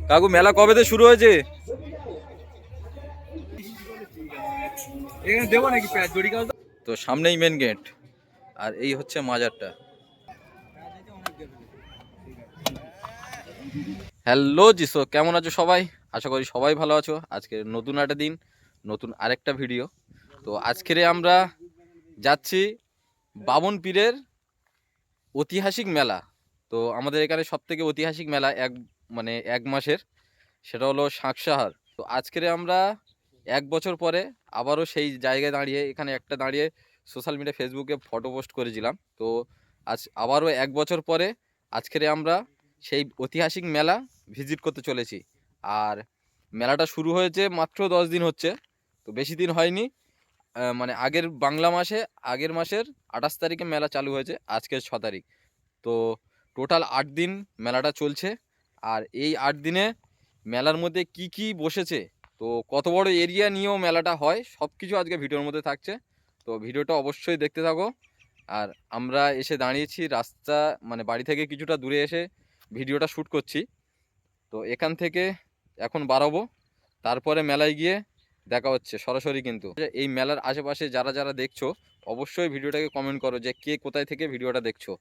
কাকু মেলা কবে থেকে শুরু হয়েছে? তো সামনেই মেন গেট, আর এই হচ্ছে মাজারটা। হ্যালো জিসো, কেমন আছো সবাই? আশা করি সবাই ভালো আছো। আজকে নতুন একটা দিন, নতুন আরেকটা ভিডিও। তো আজকের আমরা যাচ্ছি বামন পীরের ঐতিহাসিক মেলা। তো আমাদের এখানে সব থেকে ঐতিহাসিক মেলা এক মাসের, সেটা হলো শাঁকসাহার। তো আজকের আমরা 1 বছর পরে আবারও সেই জায়গায় দাঁড়িয়ে, এখানে একটা দাঁড়িয়ে সোশ্যাল মিডিয়া ফেসবুকে ফটো পোস্ট করেছিলাম। তো আজ আবারও 1 বছর পরে আজকের আমরা সেই ঐতিহাসিক মেলা ভিজিট করতে চলেছি। আর মেলাটা শুরু হয়েছে মাত্র 10 দিন হচ্ছে, তো বেশি দিন হয়নি। আগের মাসের 28 তারিখে মেলা চালু হয়েছে, আজকে 6 তারিখ। তো টোটাল 8 দিন মেলাটা চলছে। আর এই 8 দিনে মেলার মধ্যে কি কি বসেছে, তো কত বড় এরিয়া নিয়েও মেলাটা হয়, সব কিছু আজকে ভিডিওর মধ্যে থাকছে। তো ভিডিওটা অবশ্যই দেখতে থাকো। আর আমরা এসে দাঁড়িয়েছি বাড়ি থেকে কিছুটা দূরে এসে ভিডিওটা শ্যুট করছি। তো এখান থেকে এখন বাড়াবো, তারপরে মেলায় গিয়ে দেখা হচ্ছে সরাসরি। কিন্তু এই মেলার আশেপাশে যারা যারা দেখছো, অবশ্যই ভিডিওটাকে কমেন্ট করো যে কে কোথায় থেকে ভিডিওটা দেখছো।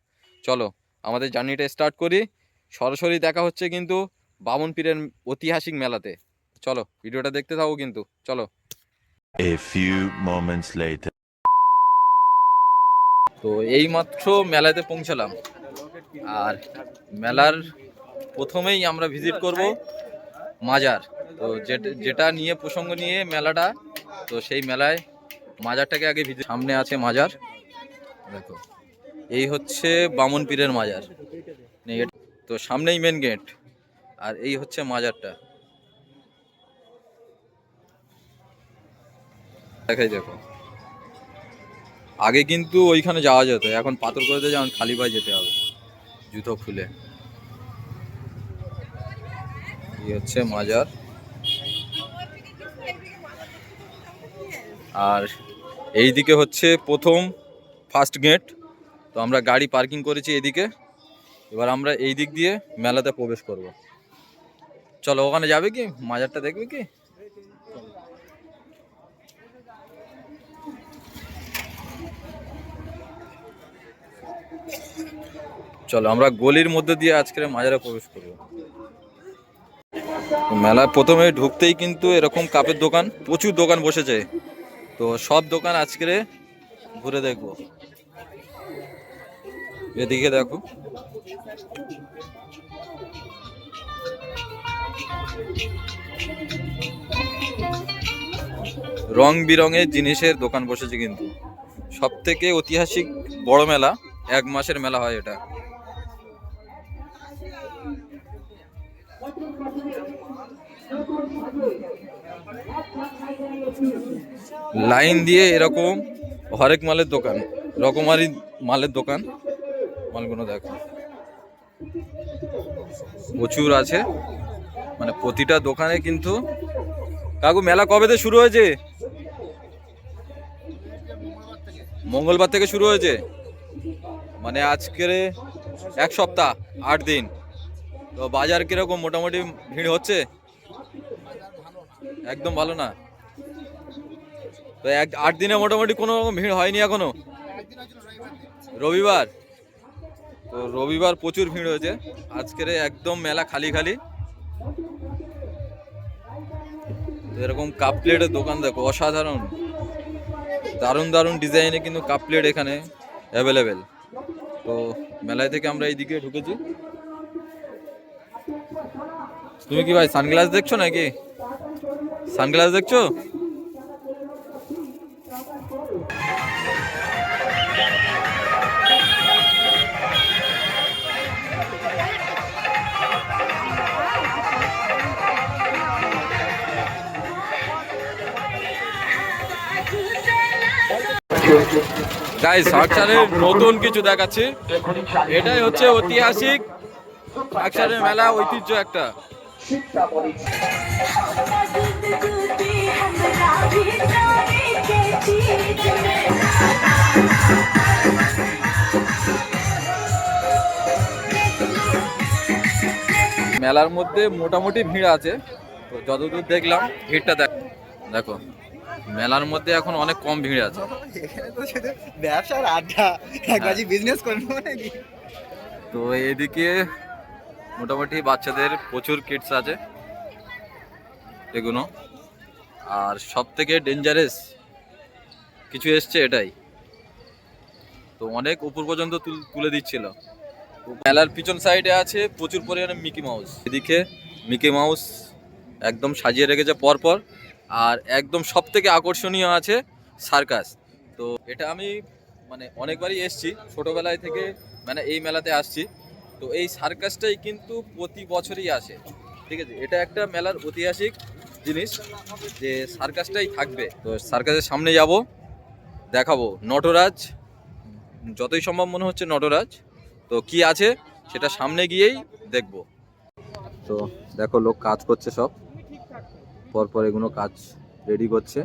চলো আমাদের জার্নিটা স্টার্ট করি। সরাসরি দেখা হচ্ছে কিন্তু বামন পীরের ঐতিহাসিক মেলাতে। চলো ভিডিওটা দেখতে থাকো কিন্তু, চলো। A few moments later. তো এইমাত্র মেলাতে পৌঁছালাম। আর মেলার প্রথমেই আমরা ভিজিট করব মাজার। তো যেটা নিয়ে প্রসঙ্গ নিয়ে মেলাটা, তো সেই মেলায় মাজারটাকে আগে ভিজিট। সামনে আছে মাজার, দেখো এই হচ্ছে বামন পীরের মাজার। তো সামনেই মেন গেট, আর এই হচ্ছে মাজারটা। দেখাই দেখো, আগে কিন্তু ওইখানে যাওয়া যেত, এখন পাথর করে দিয়ে যেমন খালি পায়ে যেতে হবে জুতো খুলে। এই হচ্ছে মাজার। আর এই দিকে হচ্ছে ফার্স্ট গেট। তো আমরা গাড়ি পার্কিং করেছি এদিকে। এবার আমরা এই দিক দিয়ে মেলাতে প্রবেশ করব। চলো ওখানে যাবে কি, মাজারটা দেখবে কি? চলো আমরা গলির মধ্যে দিয়ে আজকের মাজারে প্রবেশ করব। মেলা প্রথমে ঢুকতেই কিন্তু এরকম কাপের দোকান, প্রচুর দোকান বসেছে। তো সব দোকান আজকে ঘুরে দেখবো। এদিকে দেখো, রং বিরঙের জিনিসের দোকান বসেছে কিন্তু। সব থেকে ঐতিহাসিক বড় মেলা, 1 মাসের মেলা হয় এটা। লাইন দিয়ে এরকম হরেক মালের দোকান, রকমারি মালের দোকান। মালগুলো দেখো প্রচুর আছে, প্রতিটা দোকানে কিন্তু। কাকু মেলা কবে থেকে শুরু হয়েছে? মঙ্গলবার থেকে শুরু হয়েছে, আজকের 1 সপ্তাহ 8 দিন। তো বাজার কিরকম, মোটামুটি ভিড় হচ্ছে? একদম ভালো না। তো 8 দিনে মোটামুটি কোনো ভিড় হয়নি এখনো? রবিবার, তো রবিবার প্রচুর ভিড় হয়েছে। আজকের একদম মেলা খালি খালি। এরকম কাপ প্লেটের দোকান দেখো, অসাধারণ, দারুণ দারুণ ডিজাইনে কিন্তু কাপ প্লেট এখানে অ্যাভেলেবেল। তো মেলায় থেকে আমরা এইদিকে ঢুকেছি। তুমি কি ভাই সানগ্লাস দেখছো নাকি? সানগ্লাস দেখছো? গাইস, শাঁকসারের নতুন কিছু দেখাচ্ছি। এটাই হচ্ছে ঐতিহাসিক শাঁকসারের মেলা, ঐতিহ্য একটা। মেলার মধ্যে মোটামুটি ভিড় আছে, তো যতদূর দেখলাম ভিড়টা দেখো মেলার মধ্যে এখন অনেক কম ভিড় আছে। এখানে তো শুধু ব্যবসার আড্ডা, এক বাজি বিজনেস করবো নাকি? তো এদিকে মোটামুটি বাচ্চাদের প্রচুর কিডস আছে এগুলো, আর সব থেকে ডেঞ্জারাস কিছু এসছে এটাই, তো অনেক উপর পর্যন্ত তুলে দিচ্ছিল। মেলার পিছন সাইডে আছে প্রচুর পরিমাণে মিকি মাউস, এদিকে মিকি মাউস একদম সাজিয়ে রেখেছে পরপর, আর একদম সব থেকে আকর্ষণীয় আছে সার্কাস। তো এটা আমি মানে অনেকবারই এসছি ছোটোবেলায় থেকে, মানে এই মেলাতে আসছি। তো এই সার্কাসটাই কিন্তু প্রতি বছরই আসে, ঠিক আছে, এটা একটা মেলার ঐতিহাসিক জিনিস যে সার্কাসটাই থাকবে। তো সার্কাসের সামনে যাব, দেখাবো নটরাজ, যতই সম্ভব মনে হচ্ছে নটরাজ। তো কি আছে সেটা সামনে গিয়েই দেখব। তো দেখো লোক কাজ করছে, সব পরপর এগুলো কাজ রেডি করছে।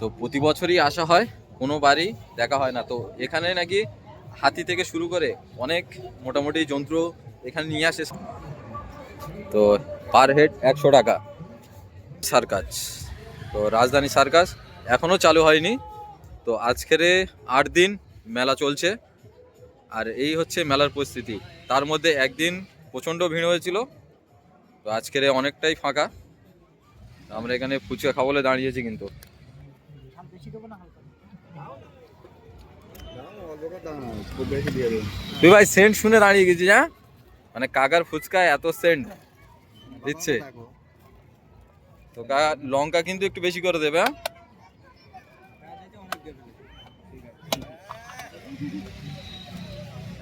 তো প্রতি বছরই আসা হয়, কোনো বাড়ি দেখা হয় না। তো এখানে নাকি হাতি থেকে শুরু করে অনেক মোটামুটি যন্ত্র এখানে নিয়ে আসে। তো পার হেড 100 টাকা সার্কাস। তো রাজধানী সার্কাস এখনও চালু হয়নি। তো আজকের 8 দিন মেলা চলছে, আর এই হচ্ছে মেলার পরিস্থিতি। তার মধ্যে একদিন প্রচণ্ড ভিড় হয়েছিল, তো আজকের অনেকটাই ফাঁকা। আমরা এখানে ফুচকা খাবো বলে দাঁড়িয়েছি, কিন্তু তুই ভাই সেন্ট শুনে দাঁড়িয়ে গেছিস? হ্যাঁ, মানে কাকার ফুচকায় এত সেন্ট দিচ্ছে। তো কাকা লঙ্কা কিন্তু একটু বেশি করে দেবে। হ্যাঁ,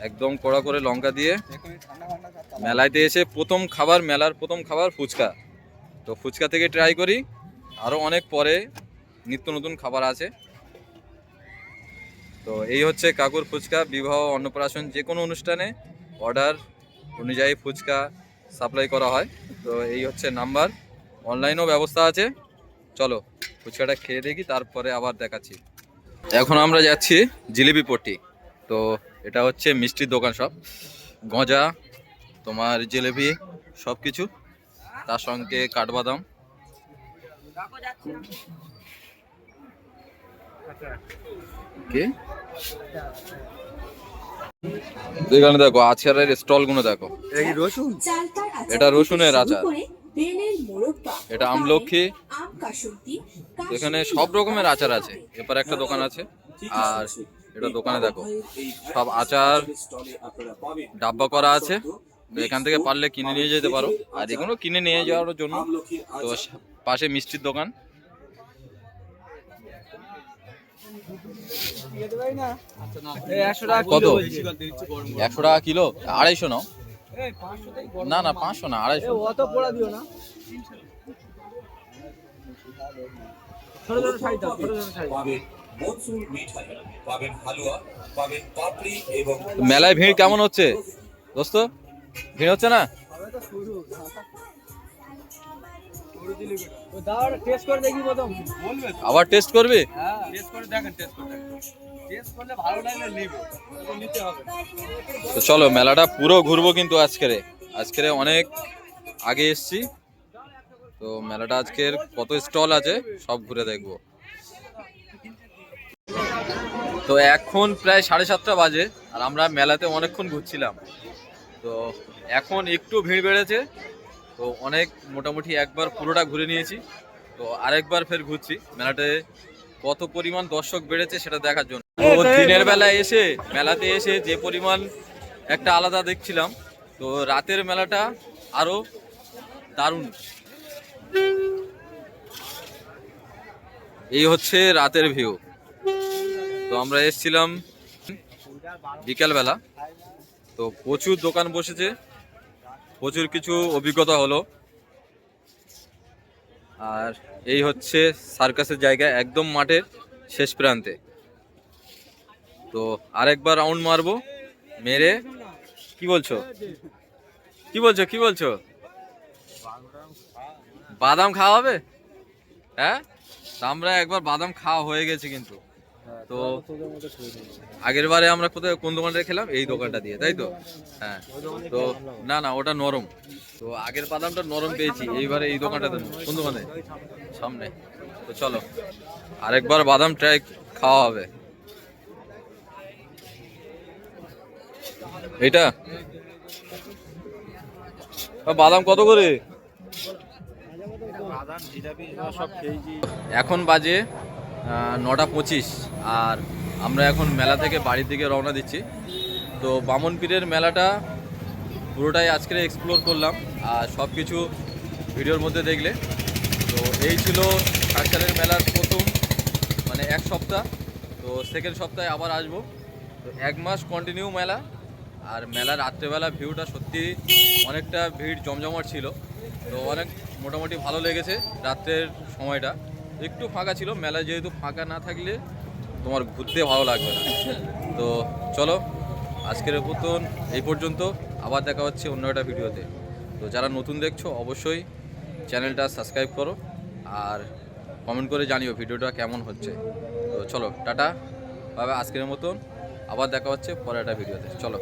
একদম কড়া করে লঙ্কা দিয়ে। মেলাতে এসে প্রথম খাবার, মেলার প্রথম খাবার ফুচকা। তো ফুচকা থেকে ট্রাই করি, আরও অনেক পরে নিত্য নতুন খাবার আছে। তো এই হচ্ছে কাকুর ফুচকা। বিবাহ, অন্নপ্রাশন, যে কোনো অনুষ্ঠানে অর্ডার অনুযায়ী ফুচকা সাপ্লাই করা হয়। তো এই হচ্ছে নাম্বার, অনলাইনেও ব্যবস্থা আছে। চলো ফুচকাটা খেয়ে দেখি, তারপরে আবার দেখাচ্ছি। এখন আমরা যাচ্ছি জিলিপি পট্টি। তো এটা হচ্ছে মিষ্টির দোকান, সব গজা, তোমার জিলিপি সব কিছু, তার সঙ্গে কাঠবাদাম। কি এখানে দেখো আচারের স্টল গুলো দেখো, রসুন, এটা রসুনের আচার, এটা আমলক্ষী, এখানে সব রকমের আচার আছে। এরপর একটা দোকান আছে, আর এটা দোকানে দেখো সব আচার ডাব্বা করা আছে। তো এখান থেকে পারলে কিনে নিয়ে যেতে পারো, আর এগুলো কিনে নিয়ে যাওয়ার জন্য। তো পাশে মিষ্টির দোকান। কত? 100 টাকা কিলো? 250 নাও। না না 500 না, 250। অত পোড়া দিও না। মেলায় ভিড় কেমন হচ্ছে দোস্ত? ভিড় হচ্ছে না? আবার টেস্ট করবি? তো চলো মেলাটা পুরো ঘুরবো, কিন্তু আজকের অনেক আগে এসছি। তো মেলাটা আজকের কত স্টল আছে সব ঘুরে দেখবো। তো এখন প্রায় 7:30 বাজে, আর আমরা মেলাতে অনেকক্ষণ ঘুরছিলাম। তো এখন একটু ভিড় বেড়েছে, তো অনেক মোটামুটি একবার পুরোটা ঘুরে নিয়েছি। তো আরেকবার ফের ঘুরছি মেলাতে, কত পরিমাণ দর্শক বেড়েছে সেটা দেখার জন্য। তো দিনের বেলা এসে মেলাতে এসে যে পরিমাণ একটা আলাদা দেখছিলাম, তো রাতের মেলাটা আরো দারুণ। এই হচ্ছে রাতের ভিউ। তো আমরা এসেছিলাম বিকেলবেলা, তো প্রচুর দোকান বসেছে, প্রচুর কিছু অভিজ্ঞতা হলো। আর এই হচ্ছে সার্কাসের জায়গা, একদম মাঠের শেষ প্রান্তে। তো আরেকবার রাউন্ড মারবো, মেরে কি বলছো, কি বলছো, কি বলছো? বাদাম খাওয়া হবে? হ্যাঁ, আমরা একবার বাদাম খাওয়া হয়ে গেছে, কিন্তু তো আগের বারে আমরা কোথায় কোন দোকানটা খেলাম, এই দোকানটা দিয়ে, তাই তো? হ্যাঁ। তো না না, ওটা নরম। তো আগের বাদামটা নরম পেয়েছি, এইবারে এই দোকানটাতে নেবো। কোন দোকানে? সামনে। তো চলো আরেকবার বাদাম ট্রাই খাওয়া হবে। এইটা বাদাম কত করে? এখন বাজে 9:25 আর আমরা এখন মেলা থেকে বাড়ির দিকে রওনা দিচ্ছি। তো বামন পীরের মেলাটা পুরোটাই আজকে এক্সপ্লোর করলাম আর সব কিছু ভিডিওর মধ্যে দেখলে। তো এই ছিল কালচারের মেলার প্রথম মানে এক সপ্তাহ। তো সেকেন্ড সপ্তাহে আবার আসবো। তো 1 মাস কন্টিনিউ মেলা, আর মেলার রাত্রেবেলা ভিউটা সত্যি অনেকটা ভিড় জমজমাট ছিল। তো অনেক মোটামুটি ভালো লেগেছে রাত্রের সময়টা, একটু ফাঁকা ছিল। মেলা যেহেতু ফাঁকা না থাকলে তোমার ঘুরতে ভালো লাগবে না। তো চলো আজকের মতন এই পর্যন্ত, আবার দেখা হচ্ছে অন্য একটা ভিডিওতে। তো যারা নতুন দেখছো অবশ্যই চ্যানেলটা সাবস্ক্রাইব করো আর কমেন্ট করে জানিও ভিডিওটা কেমন হচ্ছে। তো চলো টাটা, বাই বাই। আজকের মতন আবার দেখা হচ্ছে পরে একটা ভিডিওতে। চলো।